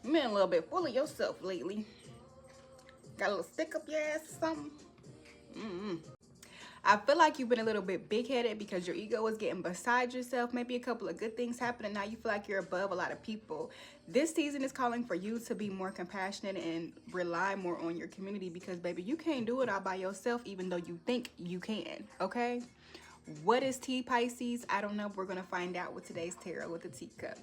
You been a little bit full of yourself lately. Got a little stick up your ass or something? I feel like you've been a little bit big-headed because your ego is getting beside yourself. Maybe a couple of good things happen and now you feel like you're above a lot of people. This season is calling for you to be more compassionate and rely more on your community because, baby, you can't do it all by yourself even though you think you can, okay? What is tea, Pisces? I don't know. We're going to find out with today's tarot with the teacup.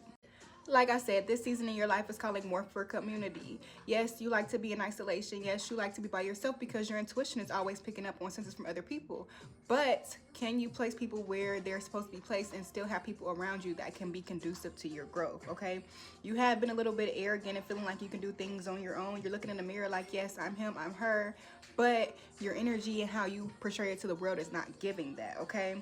Like I said, this season in your life is calling more for community. Yes, you like to be in isolation. Yes, you like to be by yourself because your intuition is always picking up on senses from other people. But can you place people where they're supposed to be placed and still have people around you that can be conducive to your growth, okay? You have been a little bit arrogant and feeling like you can do things on your own. You're looking in the mirror like, yes, I'm him, I'm her. But your energy and how you portray it to the world is not giving that, okay?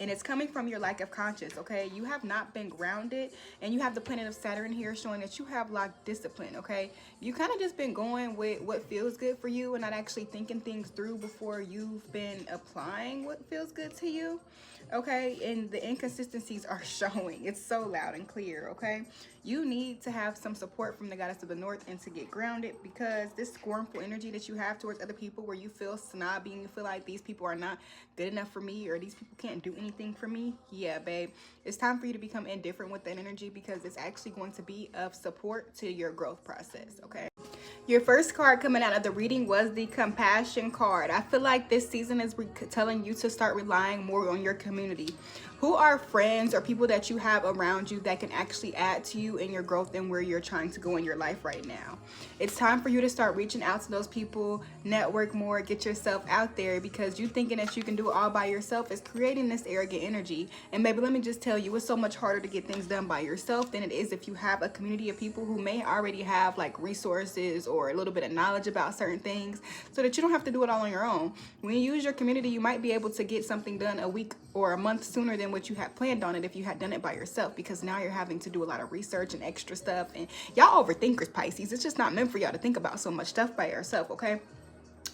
And it's coming from your lack of conscience, okay? You have not been grounded, and you have the planet of Saturn here showing that you have lacked discipline, okay? You kind of just been going with what feels good for you and not actually thinking things through before you've been applying what feels good to you, okay? And the inconsistencies are showing. It's so loud and clear, okay? You need to have some support from the goddess of the north and to get grounded, because this scornful energy that you have towards other people where you feel snobby and you feel like these people are not good enough for me or these people can't do anything for me. Yeah, babe, it's time for you to become indifferent with that energy because it's actually going to be of support to your growth process, okay? Your first card coming out of the reading was the compassion card. I feel like this season is telling you to start relying more on your community. Who are friends or people that you have around you that can actually add to you in your growth and where you're trying to go in your life right now? It's time for you to start reaching out to those people, network more, get yourself out there, because you thinking that you can do it all by yourself is creating this arrogant energy. And baby, let me just tell you, it's so much harder to get things done by yourself than it is if you have a community of people who may already have like resources or a little bit of knowledge about certain things, so that you don't have to do it all on your own. When you use your community, you might be able to get something done a week or a month sooner than what you had planned on it if you had done it by yourself, because now you're having to do a lot of research and extra stuff. And y'all overthinkers, Pisces. It's just not meant for y'all to think about so much stuff by yourself, okay?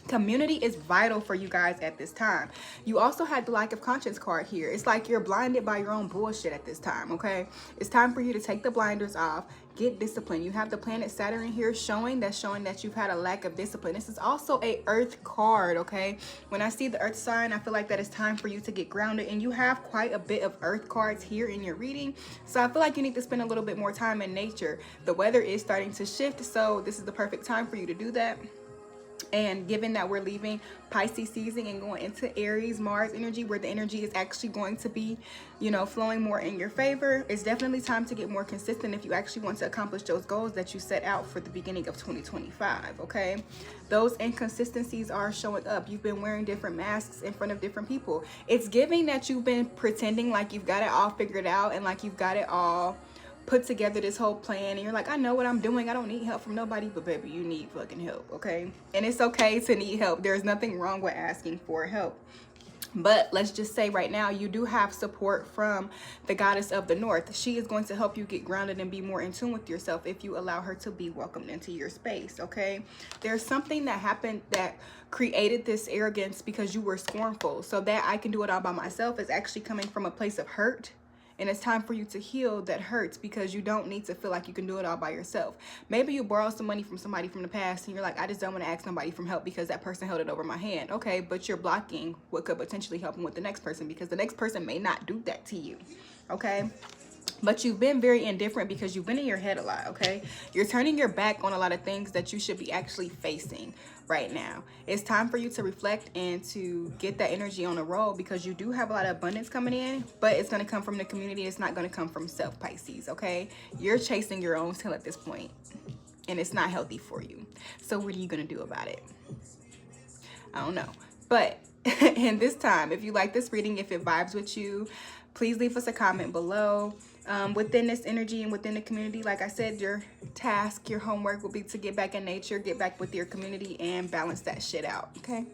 Community is vital for you guys at this time. You also had the lack of conscience card here. It's like you're blinded by your own bullshit at this time, okay? It's time for you to take the blinders off, get discipline. You have the planet Saturn here showing that you've had a lack of discipline. This is also a earth card, okay? When I see the earth sign, I feel like that it's time for you to get grounded, and you have quite a bit of earth cards here in your reading. So I feel like you need to spend a little bit more time in nature. The weather is starting to shift, so this is the perfect time for you to do that. And given that we're leaving Pisces season and going into Aries, Mars energy, where the energy is actually going to be, you know, flowing more in your favor, it's definitely time to get more consistent if you actually want to accomplish those goals that you set out for the beginning of 2025, okay? Those inconsistencies are showing up. You've been wearing different masks in front of different people. It's giving that you've been pretending like you've got it all figured out and like you've got it all put together, this whole plan, and you're like, I know what I'm doing, I don't need help from nobody. But baby, you need fucking help, okay? And it's okay to need help. There's nothing wrong with asking for help. But let's just say right now you do have support from the goddess of the north. She is going to help you get grounded and be more in tune with yourself if you allow her to be welcomed into your space, okay? There's something that happened that created this arrogance because you were scornful. So that I can do it all by myself is actually coming from a place of hurt. And it's time for you to heal that hurts, because you don't need to feel like you can do it all by yourself. Maybe you borrowed some money from somebody from the past and you're like, I just don't want to ask somebody for help because that person held it over my hand. Okay, but you're blocking what could potentially help with the next person, because the next person may not do that to you, okay? But you've been very indifferent because you've been in your head a lot, okay? You're turning your back on a lot of things that you should be actually facing right now. It's time for you to reflect and to get that energy on a roll, because you do have a lot of abundance coming in, but it's going to come from the community. It's not going to come from self, Pisces, okay? You're chasing your own tail at this point, and it's not healthy for you. So what are you going to do about it? I don't know. But in this time, if you like this reading, if it vibes with you, please leave us a comment below. Within this energy and within the community, like I said, your task, your homework will be to get back in nature, get back with your community, and balance that shit out, okay?